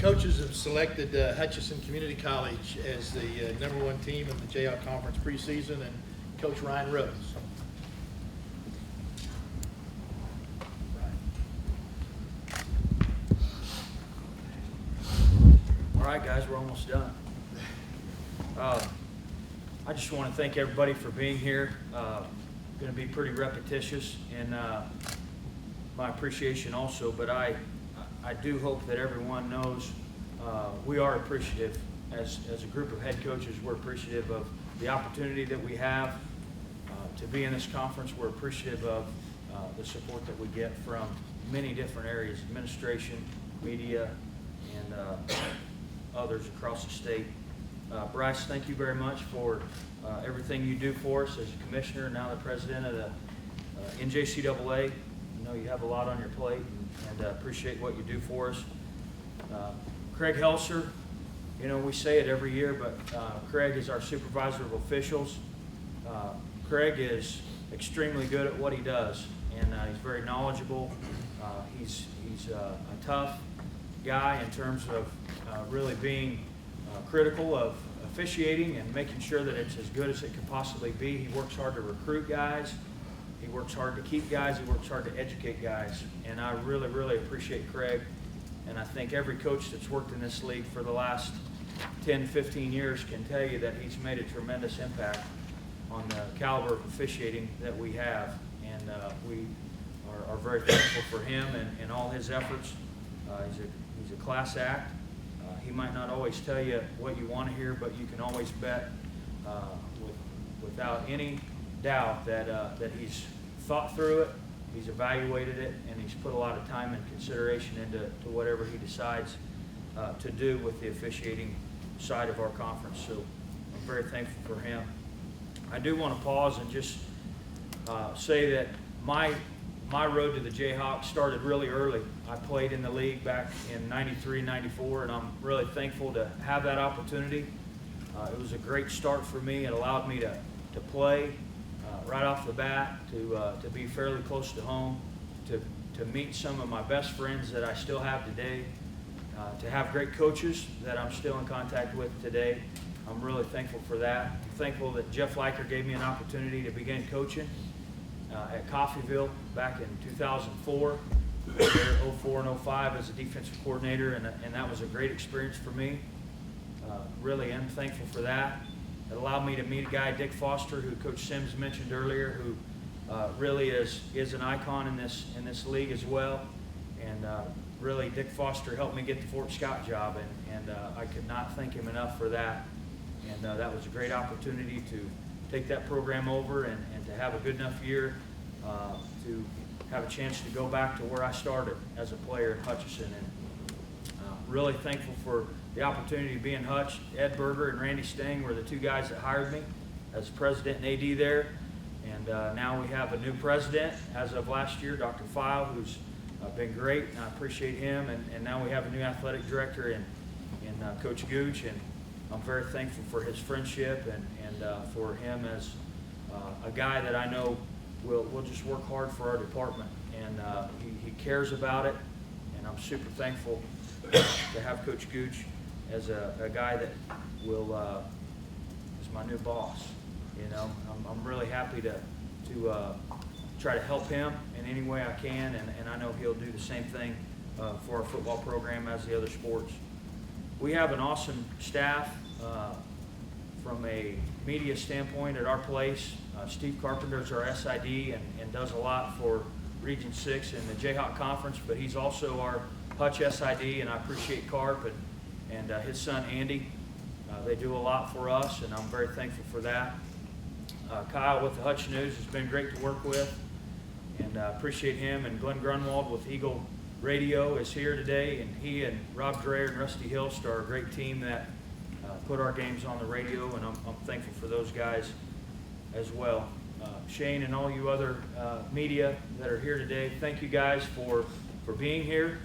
coaches have selected Hutchinson Community College as the #1 team in the Jayhawk Conference preseason, and Coach Rion Rhoades. All right, guys, we're almost done. I just want to thank everybody for being here. Going to be pretty repetitious in my appreciation also, but I do hope that everyone knows we are appreciative. As a group of head coaches, we're appreciative of the opportunity that we have to be in this conference. We're appreciative of the support that we get from many different areas, administration, media, and others across the state. Bryce, thank you very much for everything you do for us as a commissioner, now the president of the NJCAA. I know you have a lot on your plate, and appreciate what you do for us. Craig Helser, you know, we say it every year, but Craig is our supervisor of officials. Craig is extremely good at what he does, and he's very knowledgeable. He's a tough guy in terms of really being critical of officiating and making sure that it's as good as it can possibly be. He works hard to recruit guys. He works hard to keep guys. He works hard to educate guys. And I really, really appreciate Craig. And I think every coach that's worked in this league for the last 10, 15 years can tell you that he's made a tremendous impact on the caliber of officiating that we have. And we are very thankful for him and all his efforts. He's a class act. He might not always tell you what you want to hear, but you can always bet without any doubt that he's thought through it, he's evaluated it, and he's put a lot of time and consideration into whatever he decides to do with the officiating side of our conference. So I'm very thankful for him. I do want to pause and just say that my road to the Jayhawks started really early. I played in the league back in '93, '94, and I'm really thankful to have that opportunity. It was a great start for me. It allowed me to play right off the bat, to be fairly close to home, to meet some of my best friends that I still have today, to have great coaches that I'm still in contact with today. I'm really thankful for that. I'm thankful that Jeff Leiker gave me an opportunity to begin coaching at Coffeyville back in 2004, 04 and 05 as a defensive coordinator, and that was a great experience for me. Really am thankful for that. It allowed me to meet a guy, Dick Foster, who Coach Sims mentioned earlier, who really is an icon in this league as well. And really, Dick Foster helped me get the Fort Scott job, and I could not thank him enough for that. And that was a great opportunity to take that program over and to have a good enough year to have a chance to go back to where I started as a player at Hutchinson. And really thankful for the opportunity to be in Hutch. Ed Berger and Randy Stang were the two guys that hired me as president and AD there. And now we have a new president as of last year, Dr. File, who's been great, and I appreciate him. And now we have a new athletic director in Coach Gooch, and I'm very thankful for his friendship and for him as a guy that I know will just work hard for our department. And he cares about it, and I'm super thankful to have Coach Gooch as a guy that will is my new boss. You know, I'm really happy to try to help him in any way I can, and I know he'll do the same thing for our football program as the other sports. We have an awesome staff from a media standpoint at our place. Steve Carpenter is our SID and does a lot for Region 6 and the Jayhawk Conference, but he's also our Hutch SID, and I appreciate Carp and his son Andy. They do a lot for us, and I'm very thankful for that. Kyle with the Hutch News has been great to work with, and I appreciate him. And Glenn Grunwald with Eagle Radio is here today, and he and Rob Dreyer and Rusty Hilst are a great team that put our games on the radio, and I'm thankful for those guys as well. Shane and all you other media that are here today, thank you guys for being here.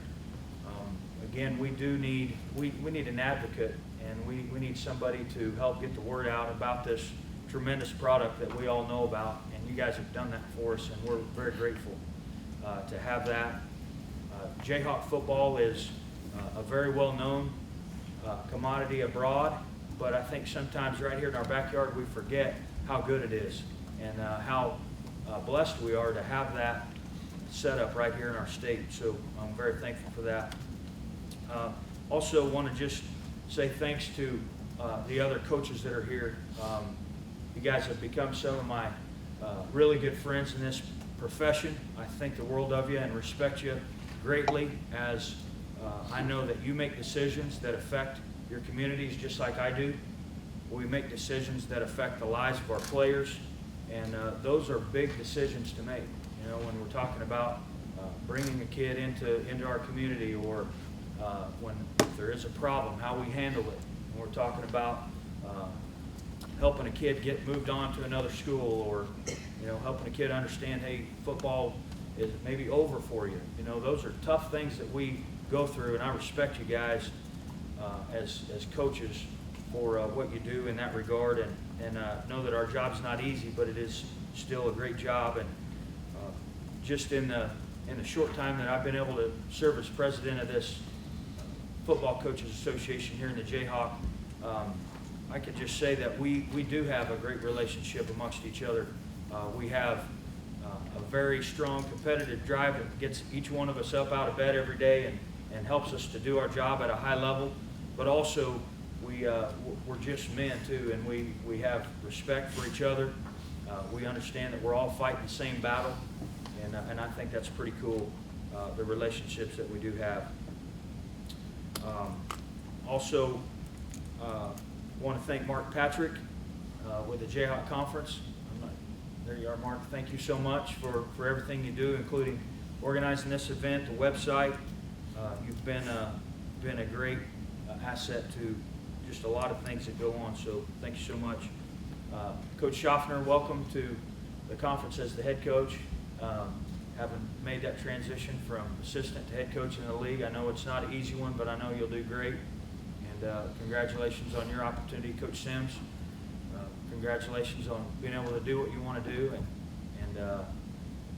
Again, we need an advocate, and we need somebody to help get the word out about this tremendous product that we all know about, and you guys have done that for us, and we're very grateful to have that. Jayhawk football is a very well-known commodity abroad, but I think sometimes right here in our backyard we forget how good it is and how blessed we are to have that set up right here in our state. So I'm very thankful for that. Also want to just say thanks to the other coaches that are here. You guys have become some of my really good friends in this profession. I think the world of you and respect you greatly, as I know that you make decisions that affect your communities just like I do. We make decisions that affect the lives of our players, and those are big decisions to make. You know, when we're talking about bringing a kid into our community, or when there is a problem, how we handle it. When we're talking about helping a kid get moved on to another school, or helping a kid understand, hey, football is maybe over for you. You know, those are tough things that we go through, and I respect you guys as coaches for what you do in that regard, and know that our job's not easy, but it is still a great job. And just in the short time that I've been able to serve as president of this Football Coaches Association here in the Jayhawk, I could just say that we do have a great relationship amongst each other. We have a very strong competitive drive that gets each one of us up out of bed every day and helps us to do our job at a high level. But also, we're just men too, and we have respect for each other. We understand that we're all fighting the same battle, and I think that's pretty cool, the relationships that we do have. Also, want to thank Mark Patrick with the Jayhawk Conference. There you are, Mark. Thank you so much for everything you do, including organizing this event, the website. You've been a great asset to just a lot of things that go on, so thank you so much. Coach Schaffner, welcome to the conference as the head coach. Having made that transition from assistant to head coach in the league, I know it's not an easy one, but I know you'll do great. And congratulations on your opportunity, Coach Sims. Congratulations on being able to do what you want to do, and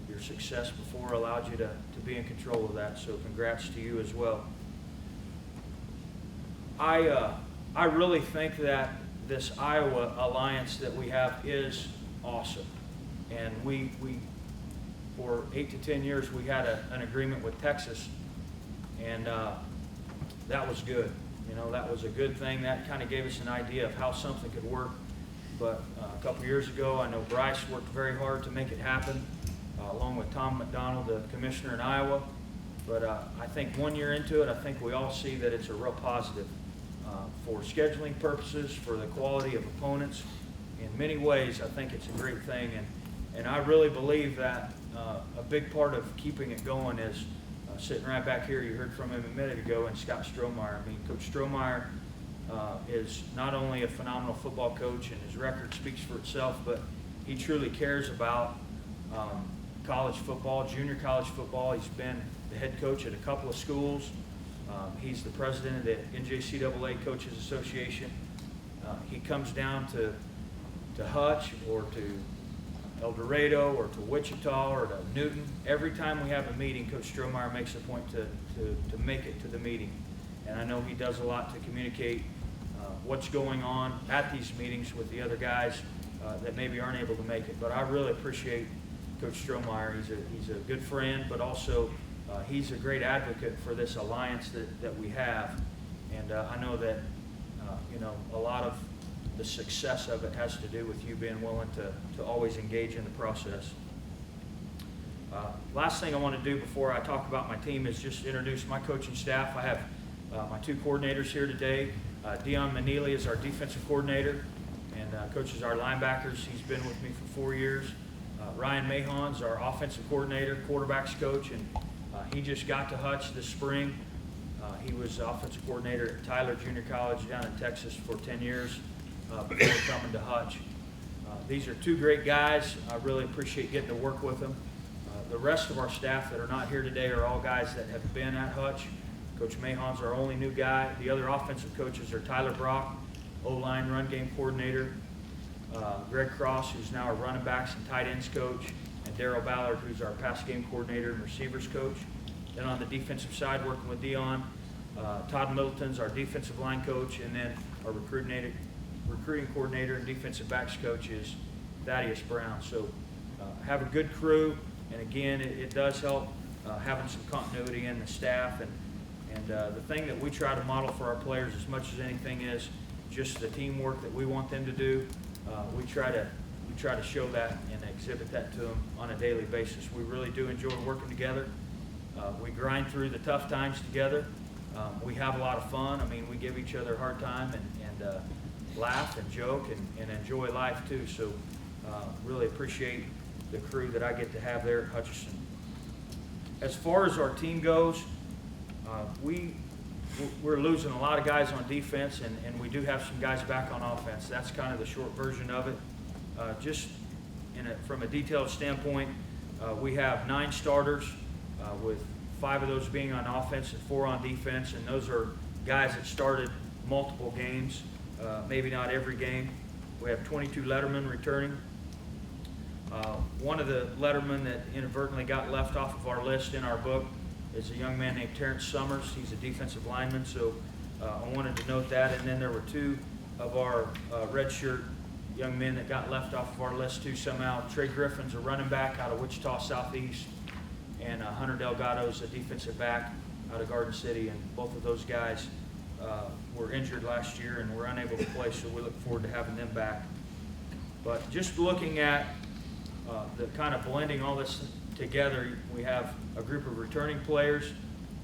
your success before allowed you to be in control of that, so congrats to you as well. I really think that this Iowa alliance that we have is awesome, and we for 8 to 10 years we had an agreement with Texas, and that was good. You know, that was a good thing. That kind of gave us an idea of how something could work. But a couple years ago, I know Bryce worked very hard to make it happen, along with Tom McDonald, the commissioner in Iowa. But I think 1 year into it, I think we all see that it's a real positive for scheduling purposes, for the quality of opponents. In many ways, I think it's a great thing. And I really believe that a big part of keeping it going is sitting right back here. You heard from him a minute ago, and Scott Strohmeyer. I mean, Coach Strohmeyer is not only a phenomenal football coach, and his record speaks for itself, but he truly cares about college football, junior college football. He's been the head coach at a couple of schools. He's the president of the NJCAA Coaches Association. He comes down to Hutch or to El Dorado or to Wichita or to Newton. Every time we have a meeting, Coach Strohmeyer makes a point to make it to the meeting. And I know he does a lot to communicate what's going on at these meetings with the other guys that maybe aren't able to make it. But I really appreciate Coach Strohmeyer. He's a good friend, but also he's a great advocate for this alliance that we have. And I know that a lot of the success of it has to do with you being willing to always engage in the process. Last thing I want to do before I talk about my team is just introduce my coaching staff. I have my two coordinators here today. Dion Manili is our defensive coordinator and coaches our linebackers. He's been with me for 4 years. Ryan Mahon's our offensive coordinator, quarterbacks coach, and he just got to Hutch this spring. He was offensive coordinator at Tyler Junior College down in Texas for 10 years before coming to Hutch. These are two great guys. I really appreciate getting to work with them. The rest of our staff that are not here today are all guys that have been at Hutch. Coach Mahon's our only new guy. The other offensive coaches are Tyler Brock, O-line run game coordinator, Greg Cross, who's now our running backs and tight ends coach, and Daryl Ballard, who's our pass game coordinator and receivers coach. Then on the defensive side, working with Dion, Todd Middleton's our defensive line coach, and then our recruiting coordinator and defensive backs coach is Thaddeus Brown. So have a good crew, and again, it does help having some continuity in the staff. And the thing that we try to model for our players as much as anything is just the teamwork that we want them to do. We try to show that and exhibit that to them on a daily basis. We really do enjoy working together. We grind through the tough times together. We have a lot of fun. I mean, we give each other a hard time and laugh and joke and enjoy life too. So really appreciate the crew that I get to have there at Hutchinson. As far as our team goes, we're losing a lot of guys on defense, and we do have some guys back on offense. That's kind of the short version of it. From a detailed standpoint, we have 9 starters, with 5 of those being on offense and 4 on defense, and those are guys that started multiple games, maybe not every game. We have 22 lettermen returning. One of the lettermen that inadvertently got left off of our list in our book is a young man named Terrence Summers. He's a defensive lineman, so I wanted to note that. And then there were 2 of our redshirt young men that got left off of our list too somehow. Trey Griffin's a running back out of Wichita Southeast, and Hunter Delgado's a defensive back out of Garden City, and both of those guys were injured last year and were unable to play, so we look forward to having them back. But just looking at the kind of blending all this together, we have a group of returning players,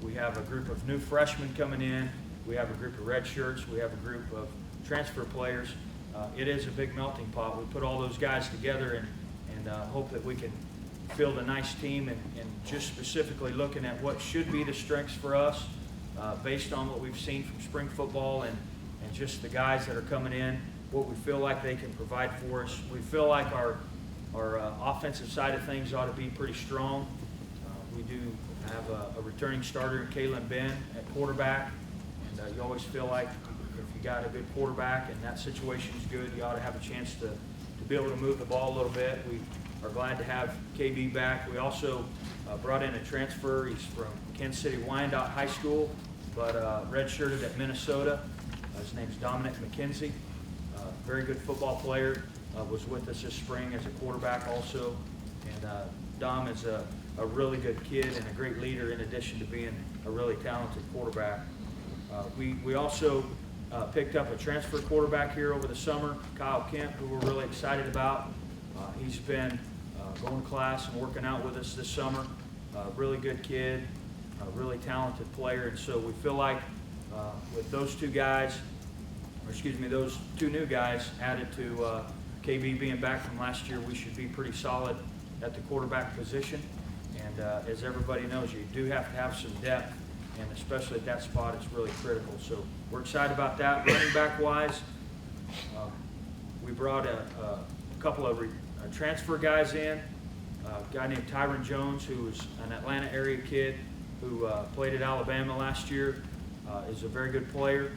we have a group of new freshmen coming in, we have a group of red shirts, we have a group of transfer players. It is a big melting pot. We put all those guys together and hope that we can field a nice team, and just specifically looking at what should be the strengths for us based on what we've seen from spring football and just the guys that are coming in, what we feel like they can provide for us. We feel like our offensive side of things ought to be pretty strong. We do have a returning starter, Kalen Ben, at quarterback, and you always feel like if you got a good quarterback and that situation is good, you ought to have a chance to be able to move the ball a little bit. We are glad to have KB back. We also brought in a transfer. He's from Kansas City Wyandotte High School, but redshirted at Minnesota. His name's Dominic McKenzie. Very good football player. Was with us this spring as a quarterback also. And Dom is a really good kid and a great leader in addition to being a really talented quarterback. We also picked up a transfer quarterback here over the summer, Kyle Kemp, who we're really excited about. He's been going to class and working out with us this summer. Really good kid, a really talented player, and so we feel like with those 2 guys, those 2 new guys added to KB being back from last year, we should be pretty solid at the quarterback position. And as everybody knows, you do have to have some depth, and especially at that spot, it's really critical. So we're excited about that. Running back wise, we brought a couple of transfer guys in. A guy named Tyron Jones, who was an Atlanta area kid who played at Alabama last year, is a very good player.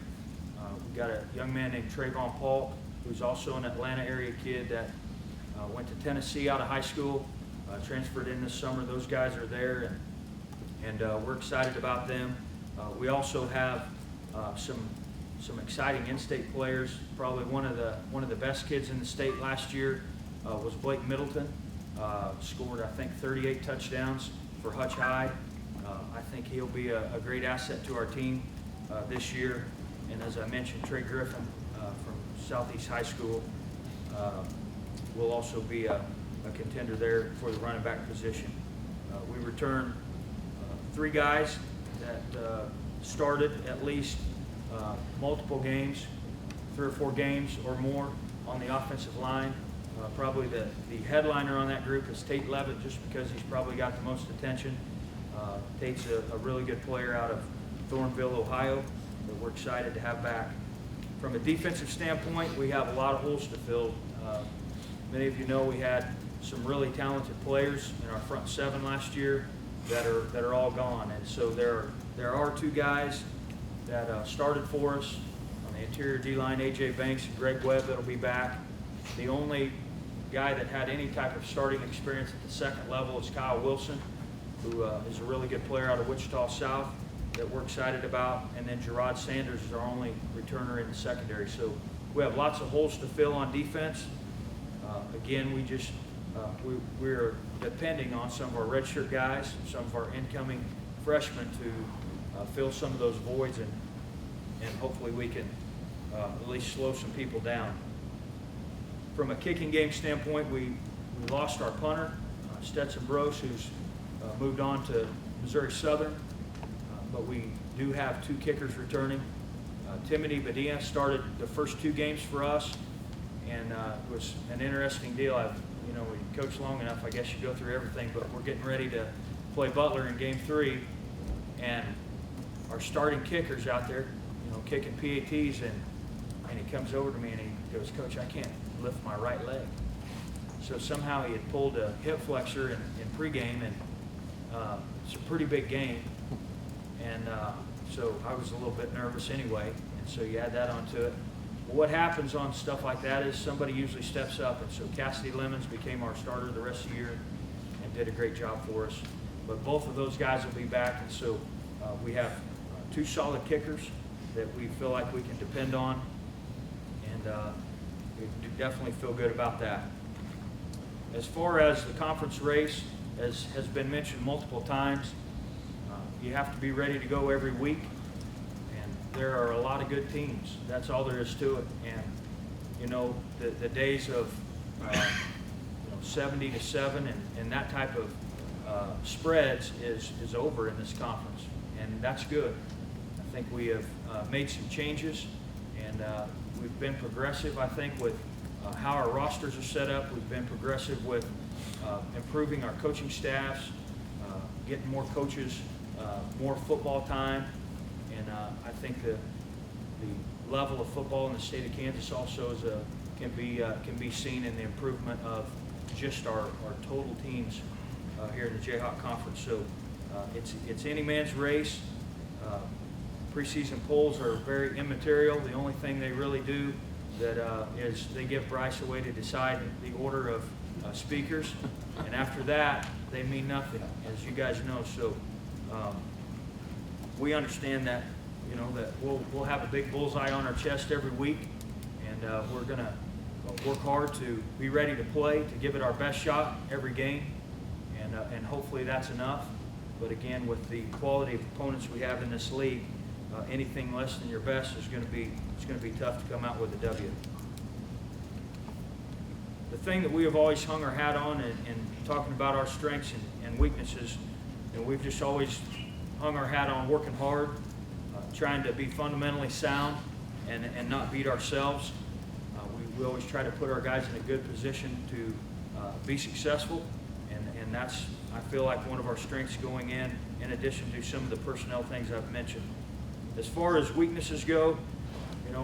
We got a young man named Trayvon Paul, who's also an Atlanta area kid that went to Tennessee out of high school, transferred in this summer. Those guys are there, and we're excited about them. We also have some exciting in-state players. Probably one of the best kids in the state last year was Blake Middleton. Scored, I think, 38 touchdowns for Hutch High. I think he'll be a great asset to our team this year. And as I mentioned, Trey Griffin from Southeast High School will also be a contender there for the running back position. We return 3 guys that started at least multiple games, 3 or 4 games or more on the offensive line. Probably the headliner on that group is Tate Levitt, just because he's probably got the most attention. Tate's a really good player out of Thornville, Ohio, that we're excited to have back. From a defensive standpoint, we have a lot of holes to fill. Many of you know we had some really talented players in our front 7 last year that are all gone, and so there are 2 guys that started for us on the interior D-line, A.J. Banks and Greg Webb, that'll be back. The only guy that had any type of starting experience at the second level is Kyle Wilson, who is a really good player out of Wichita South. that we're excited about, and then Rhoades Sanders is our only returner in the secondary. So we have lots of holes to fill on defense. Again, we're depending on some of our redshirt guys, some of our incoming freshmen to fill some of those voids, and hopefully we can at least slow some people down. From a kicking game standpoint, we lost our punter, Stetson Brose, who's moved on to Missouri Southern, but we do have 2 kickers returning. Timothy Badilla started the first 2 games for us, and it was an interesting deal. We coach long enough, I guess you go through everything, but we're getting ready to play Butler in game 3, and our starting kicker's out there, kicking PATs, and he comes over to me and he goes, "Coach, I can't lift my right leg." So somehow he had pulled a hip flexor in pregame, and it's a pretty big game, and so I was a little bit nervous anyway, and so you add that onto it. Well, what happens on stuff like that is somebody usually steps up, and so Cassidy Lemons became our starter the rest of the year and did a great job for us. But both of those guys will be back, and so we have 2 solid kickers that we feel like we can depend on, and we definitely feel good about that. As far as the conference race, as has been mentioned multiple times, you have to be ready to go every week, and there are a lot of good teams. That's all there is to it. And the days of 70-7 and that type of spreads is over in this conference, and that's good. I think we have made some changes, and we've been progressive, I think, with how our rosters are set up. We've been progressive with improving our coaching staffs, getting more coaches, more football time, and I think the level of football in the state of Kansas also can be seen in the improvement of just our total teams here in the Jayhawk Conference. So it's any man's race. Preseason polls are very immaterial. The only thing they really do is they give Bryce a way to decide the order of speakers, and after that they mean nothing, as you guys know. So we understand that that we'll have a big bullseye on our chest every week, and we're gonna work hard to be ready to play, to give it our best shot every game, and hopefully that's enough. But again, with the quality of opponents we have in this league, anything less than your best is going to be tough to come out with a W. The thing that we have always hung our hat on in talking about our strengths and weaknesses, and we've just always hung our hat on working hard, trying to be fundamentally sound and not beat ourselves. We always try to put our guys in a good position to be successful, and that's, I feel like, one of our strengths going in addition to some of the personnel things I've mentioned. As far as weaknesses go,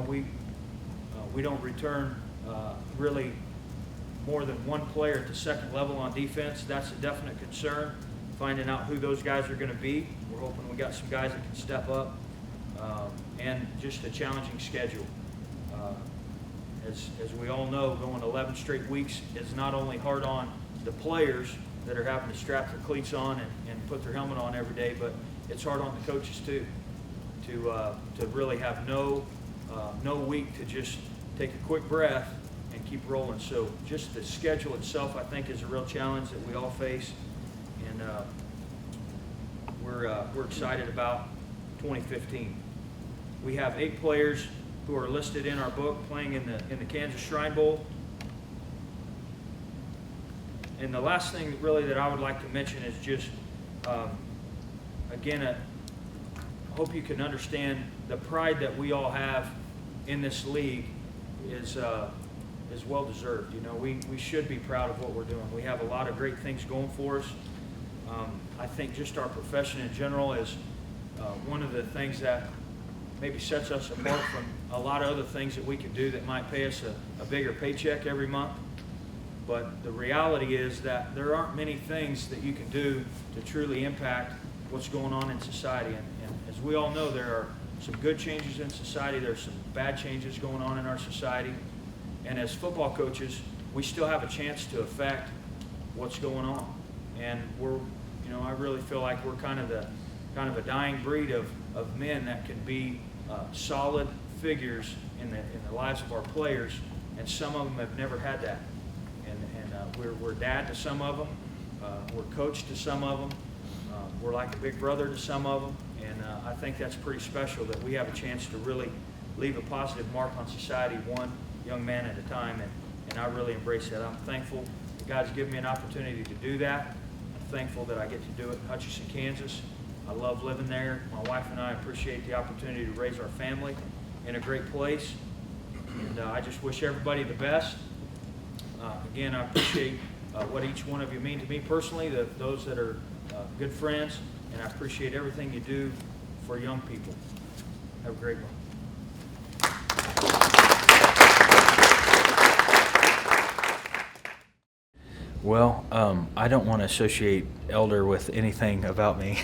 we don't return really more than 1 player at the second level on defense. That's a definite concern, finding out who those guys are going to be. We're hoping we got some guys that can step up, and just a challenging schedule. As we all know, going 11 straight weeks is not only hard on the players that are having to strap their cleats on and put their helmet on every day, but it's hard on the coaches too, to really have no week to just take a quick breath and keep rolling. So just the schedule itself, I think, is a real challenge that we all face, and we're excited about 2015. We have 8 players who are listed in our book playing in the Kansas Shrine Bowl. And the last thing really that I would like to mention is just, again, I hope you can understand the pride that we all have in this league is well deserved. We should be proud of what we're doing. We have a lot of great things going for us. I think just our profession in general is one of the things that maybe sets us apart from a lot of other things that we could do that might pay us a bigger paycheck every month. But the reality is that there aren't many things that you can do to truly impact what's going on in society. And as we all know, there are some good changes in society. There's some bad changes going on in our society. And as football coaches, we still have a chance to affect what's going on. And I really feel like we're kind of a dying breed of of men that can be solid figures in the lives of our players, and some of them have never had that. And we're dad to some of them, we're coach to some of them, we're like a big brother to some of them, and I think that's pretty special that we have a chance to really leave a positive mark on society, one young man at a time, and I really embrace that. I'm thankful that God's given me an opportunity to do that. I'm thankful that I get to do it in Hutchinson, Kansas. I love living there. My wife and I appreciate the opportunity to raise our family in a great place, and I just wish everybody the best. Again, I appreciate what each one of you mean to me personally, those that are good friends, and I appreciate everything you do for young people. Have a great one. Well, I don't want to associate elder with anything about me.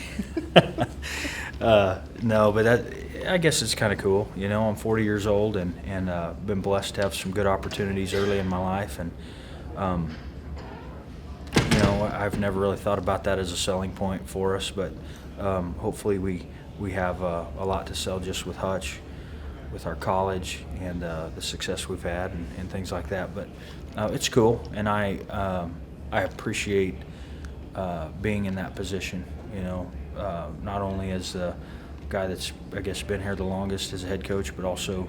No, but I guess it's kind of cool. You know, I'm 40 years old and been blessed to have some good opportunities early in my life. And, you know, I've never really thought about that as a selling point for us. But hopefully we have a lot to sell just with Hutch, with our college and the success we've had and things like that. But it's cool, and I appreciate being in that position, you know, not only as the guy that's, I guess, been here the longest as a head coach, but also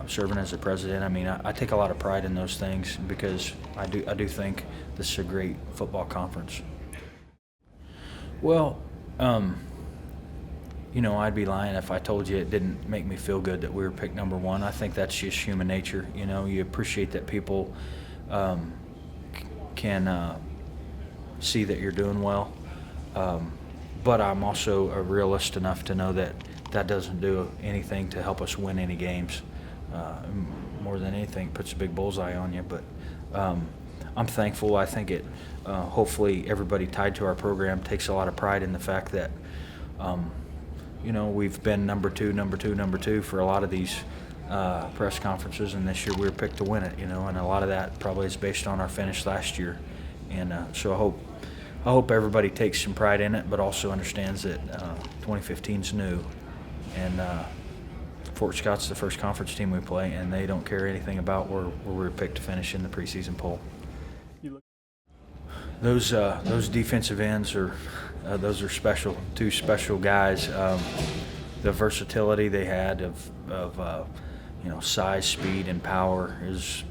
serving as the president. I mean, I take a lot of pride in those things because I do think this is a great football conference. Well, you know, I'd be lying if I told you it didn't make me feel good that we were picked number one. I think that's just human nature. You know, you appreciate that people can see that you're doing well. But I'm also a realist enough to know that that doesn't do anything to help us win any games. More than anything, it puts a big bullseye on you. But I'm thankful. I think it hopefully everybody tied to our program takes a lot of pride in the fact that you know, we've been number two for a lot of these press conferences, and this year we were picked to win it, you know, and a lot of that probably is based on our finish last year. And so I hope everybody takes some pride in it, but also understands that 2015 is new, and Fort Scott's the first conference team we play, and they don't care anything about where we were picked to finish in the preseason poll. Those defensive ends those are special, two special guys. The versatility they had of you know, size, speed, and power is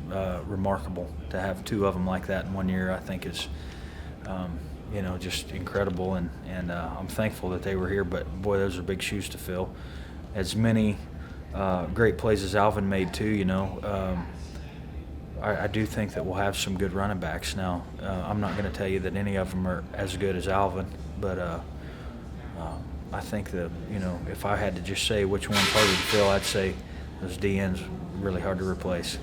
remarkable. To have two of them like that in 1 year, I think is you know, just incredible. And I'm thankful that they were here. But boy, those are big shoes to fill. As many great plays as Alvin made too, you know. I do think that we'll have some good running backs. Now, I'm not going to tell you that any of them are as good as Alvin, but I think that, you know, if I had to just say which one's harder to fill, I'd say those DNs really hard to replace.